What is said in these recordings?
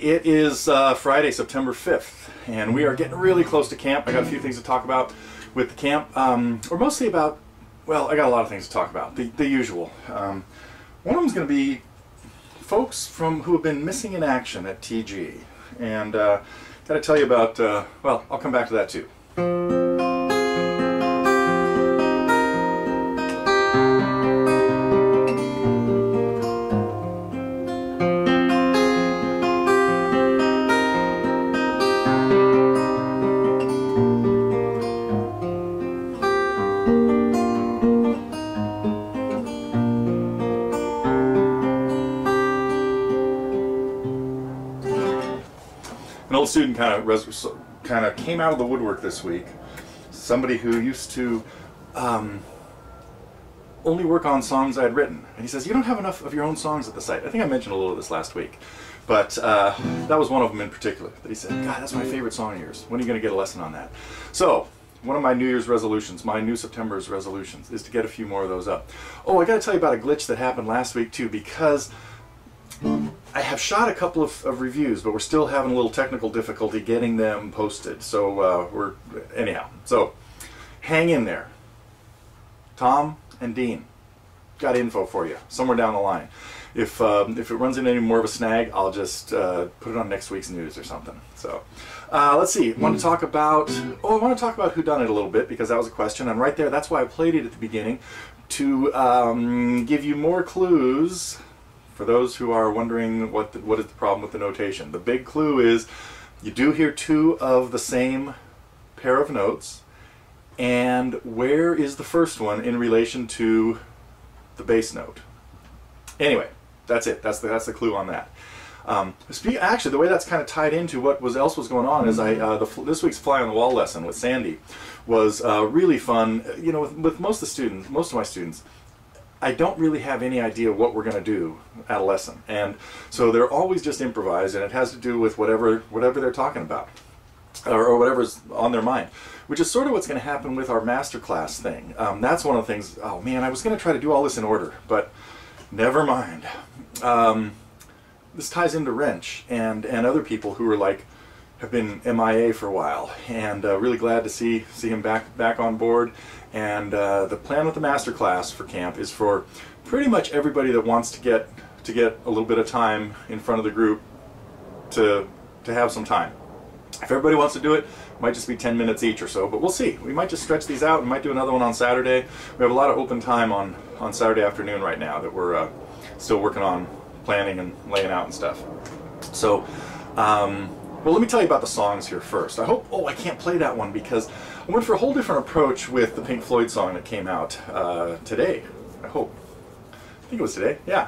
it is Friday, September 5th, and we are getting really close to camp. I got a few things to talk about with the camp, or mostly about, well, I got a lot of things to talk about, the usual. One of them is going to be folks who have been missing in action at TG, and got to tell you about, well, I'll come back to that too. An old student kind of came out of the woodwork this week. Somebody who used to only work on songs I'd written, and he says, "You don't have enough of your own songs at the site." I think I mentioned a little of this last week, but that was one of them in particular. That he said, "God, that's my favorite song of yours. When are you going to get a lesson on that?" So one of my New Year's resolutions, my new September's resolutions, is to get a few more of those up. Oh, I got to tell you about a glitch that happened last week too, because I have shot a couple of reviews, but we're still having a little technical difficulty getting them posted. So anyhow, so hang in there. Tom and Dean got info for you somewhere down the line. If it runs into any more of a snag, I'll just put it on next week's news or something. So let's see. I want to talk about Whodunit a little bit, because that was a question, and right there, that's why I played it at the beginning, to give you more clues. For those who are wondering what is the problem with the notation, the big clue is you do hear two of the same pair of notes, and where is the first one in relation to the bass note? Anyway, that's it. That's the clue on that. Actually, the way that's kind of tied into what else was going on is this week's Fly on the Wall lesson with Sandy was really fun. You know, with most of my students, I don't really have any idea what we're going to do at a lesson, and so they're always just improvised, and it has to do with whatever they're talking about, or whatever's on their mind, which is sort of what's going to happen with our masterclass thing. That's one of the things. Oh man, I was going to try to do all this in order, but never mind. This ties into Wrench and other people who are have been MIA for a while, and really glad to see him back on board. And the plan with the masterclass for camp is for pretty much everybody that wants to get a little bit of time in front of the group to have some time. If everybody wants to do it, it might just be 10 minutes each or so, but we'll see. We might just stretch these out. We might do another one on Saturday. We have a lot of open time on Saturday afternoon right now that we're still working on planning and laying out and stuff. So, well, let me tell you about the songs here first. Oh, I can't play that one because I went for a whole different approach with the Pink Floyd song that came out today, I hope. I think it was today, yeah.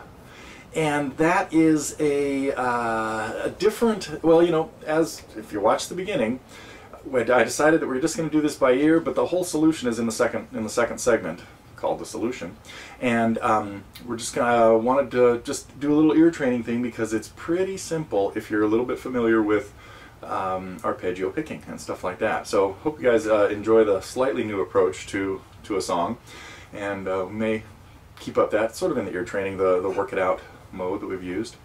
And that is a different, well, you know, if you watch the beginning, I decided that we were just going to do this by ear, but the whole solution is in the second segment, called The Solution. And we're just wanted to just do a little ear training thing, because it's pretty simple if you're a little bit familiar with arpeggio picking and stuff like that. So hope you guys enjoy the slightly new approach to a song, and may keep up that sort of in the ear training, the work it out mode that we've used.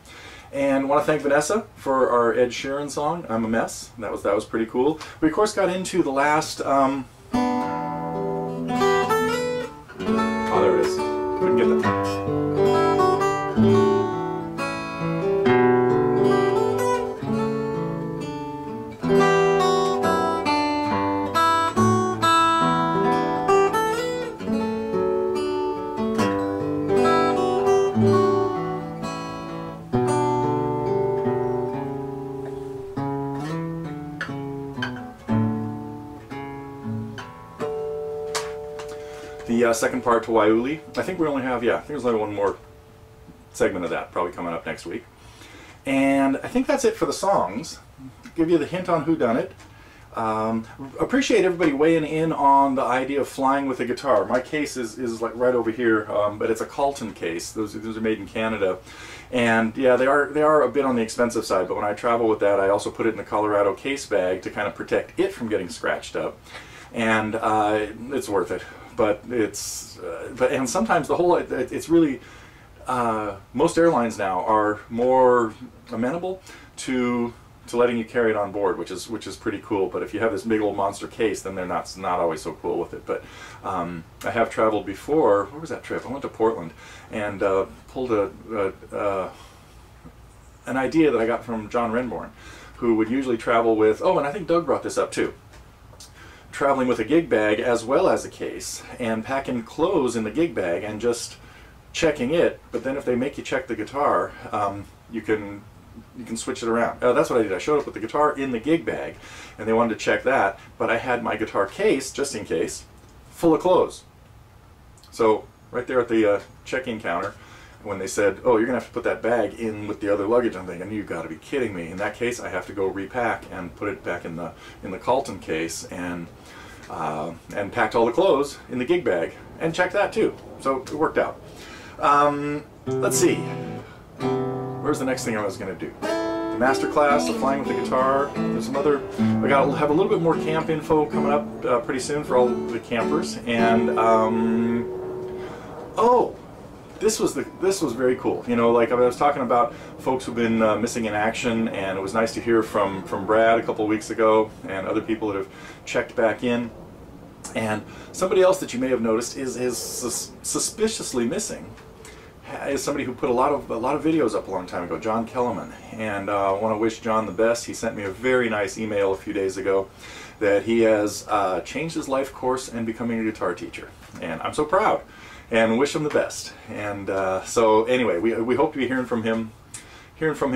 And I want to thank Vanessa for our Ed Sheeran song, I'm a Mess. That was pretty cool. We of course got into the last oh, there it is. Couldn't get that. The second part to Wai'uli. I think we only have, I think there's only one more segment of that probably coming up next week. And I think that's it for the songs. Give you the hint on Whodunit. Appreciate everybody weighing in on the idea of flying with a guitar. My case is like right over here, but it's a Carlton case. Those are made in Canada. And yeah, they are a bit on the expensive side, but when I travel with that, I also put it in the Colorado case bag to kind of protect it from getting scratched up. And it's worth it. But and sometimes it's really most airlines now are more amenable to letting you carry it on board, which is pretty cool. But if you have this big old monster case, then they're not always so cool with it. But I have traveled before. Where was that trip? I went to Portland and pulled an idea that I got from John Renborn, who would usually travel with, oh, and I think Doug brought this up too, traveling with a gig bag as well as a case, and packing clothes in the gig bag and just checking it. But then if they make you check the guitar, you can switch it around. That's what I did. I showed up with the guitar in the gig bag, and they wanted to check that, but I had my guitar case, just in case, full of clothes. So right there at the check-in counter, when they said, oh, you're going to have to put that bag in with the other luggage, I'm thinking, you've got to be kidding me. In that case, I have to go repack and put it back in the Carlton case, and packed all the clothes in the gig bag and checked that too. So it worked out. Let's see. Where's the next thing I was going to do? The master class, the flying with the guitar. There's some other. I got to have a little bit more camp info coming up pretty soon for all the campers. And oh, this was very cool. You know, like I was talking about folks who've been missing in action, and it was nice to hear from Brad a couple of weeks ago, and other people that have checked back in. And somebody else that you may have noticed is suspiciously missing. Is somebody who put a lot of videos up a long time ago, John Keleman, and I want to wish John the best. He sent me a very nice email a few days ago that he has changed his life course and becoming a guitar teacher, and I'm so proud, and wish him the best. And so anyway, we hope to be hearing from him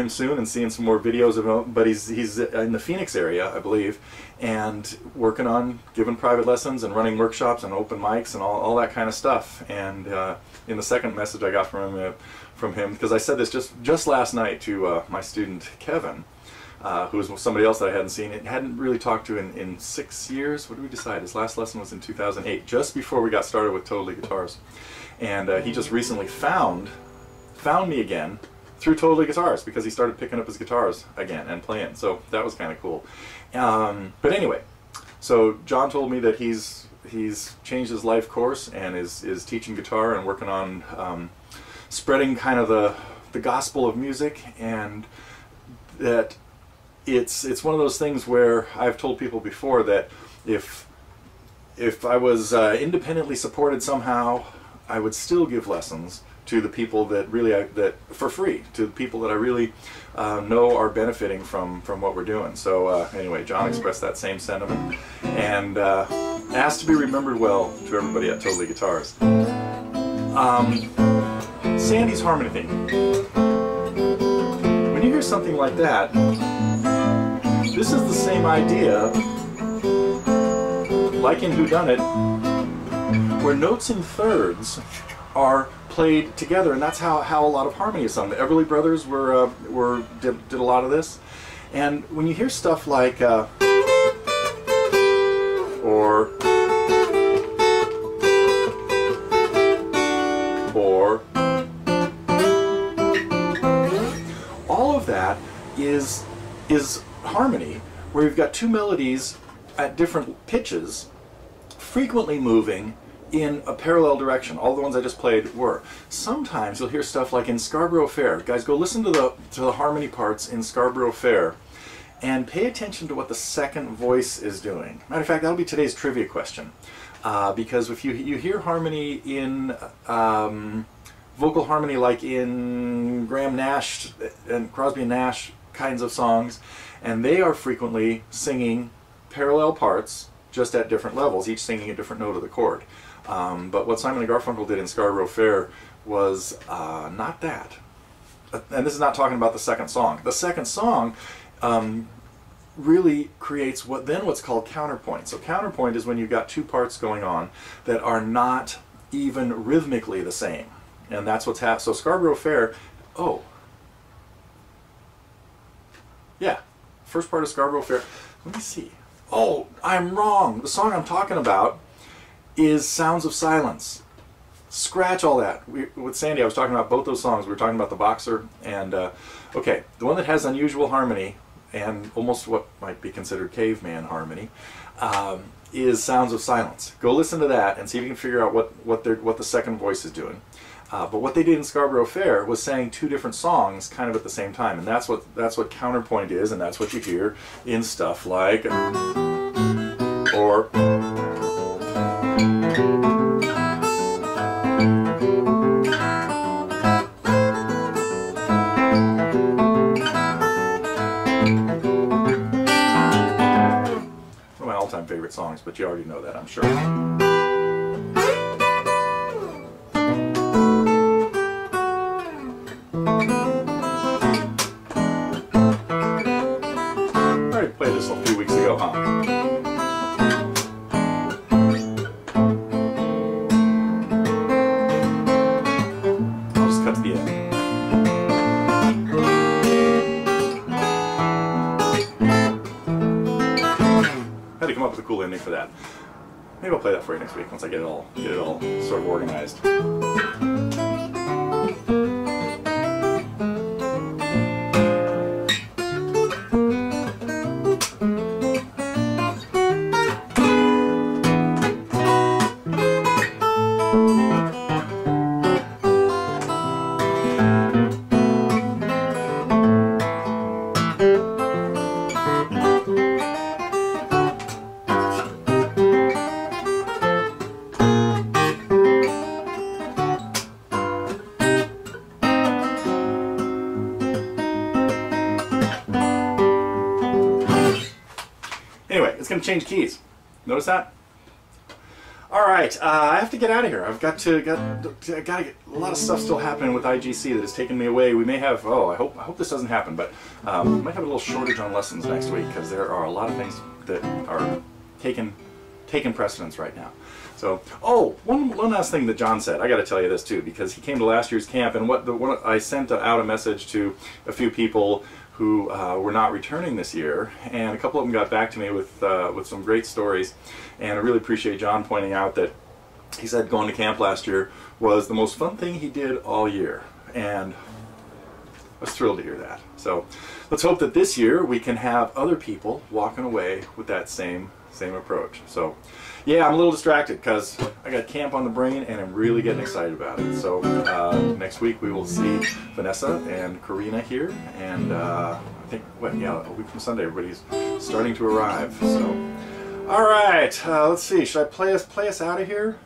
soon and seeing some more videos of him. But he's in the Phoenix area, I believe, and working on giving private lessons and running workshops and open mics and all that kind of stuff. And in the second message I got from him, because I said this just last night to my student Kevin, who was somebody else that I hadn't really talked to in 6 years. What did we decide? His last lesson was in 2008, just before we got started with Totally Guitars. And he just recently found me again through Totally Guitars, because he started picking up his guitars again and playing. So that was kind of cool. But anyway, so John told me that he's changed his life course and is teaching guitar and working on spreading kind of the gospel of music, and that it's one of those things where I've told people before that if I was independently supported somehow, I would still give lessons to the people that really that for free, to the people that I really know are benefiting from what we're doing. So anyway, John expressed that same sentiment, and asked to be remembered well to everybody at Totally Guitars. Sandy's harmony thing. When you hear something like that, this is the same idea, like in Whodunit, where notes in thirds are played together, and that's how a lot of harmony is sung. The Everly Brothers did a lot of this, and when you hear stuff like or all of that is harmony, where you've got two melodies at different pitches, frequently moving in a parallel direction. All the ones I just played were. Sometimes you'll hear stuff like in Scarborough Fair. Guys, go listen to the harmony parts in Scarborough Fair and pay attention to what the second voice is doing. Matter of fact, that'll be today's trivia question. Because if you hear harmony in vocal harmony like in Graham Nash and Crosby and Nash kinds of songs, and they are frequently singing parallel parts just at different levels, each singing a different note of the chord. But what Simon and Garfunkel did in Scarborough Fair was not that. And this is not talking about the second song. The second song really creates what's called counterpoint. So counterpoint is when you've got two parts going on that are not even rhythmically the same. And that's what's happening. So Scarborough Fair, oh, yeah, first part of Scarborough Fair. Let me see. Oh, I'm wrong. The song I'm talking about is Sounds of Silence. Scratch all that. With Sandy, I was talking about both those songs. We were talking about the Boxer and, okay, the one that has unusual harmony and almost what might be considered caveman harmony is Sounds of Silence. Go listen to that and see if you can figure out what the second voice is doing. But what they did in Scarborough Fair was sang two different songs kind of at the same time, and that's what counterpoint is, and that's what you hear in stuff like or one of my all-time favorite songs, but you already know that, I'm sure. Played this a few weeks ago, huh? I'll just cut to the end. Had to come up with a cool ending for that. Maybe I'll play that for you next week once I get it all sort of organized. Anyway, it's going to change keys. Notice that? All right, I have to get out of here. I've got to get a lot of stuff still happening with IGC that has taken me away. We may have, I hope this doesn't happen, but we might have a little shortage on lessons next week because there are a lot of things that are taking precedence right now. So, one last thing that John said. I got to tell you this too, because he came to last year's camp, and I sent out a message to a few people who were not returning this year, and a couple of them got back to me with some great stories, and I really appreciate John pointing out that he said going to camp last year was the most fun thing he did all year, and I was thrilled to hear that. So let's hope that this year we can have other people walking away with that same approach. So yeah, I'm a little distracted because I got camp on the brain and I'm really getting excited about it. So next week we will see Vanessa and Karina here, and I think, a week from Sunday everybody's starting to arrive. So, all right, let's see. Should I play us out of here?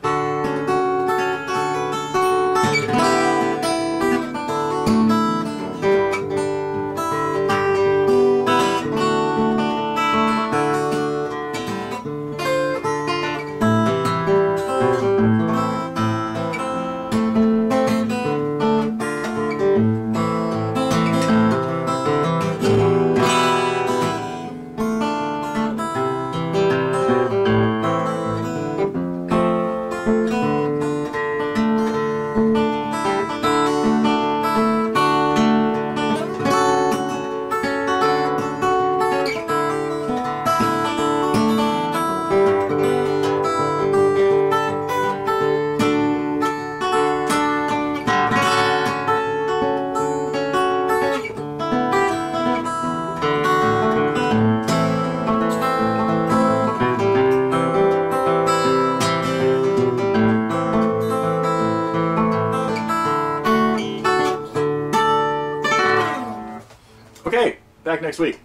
Okay, back next week.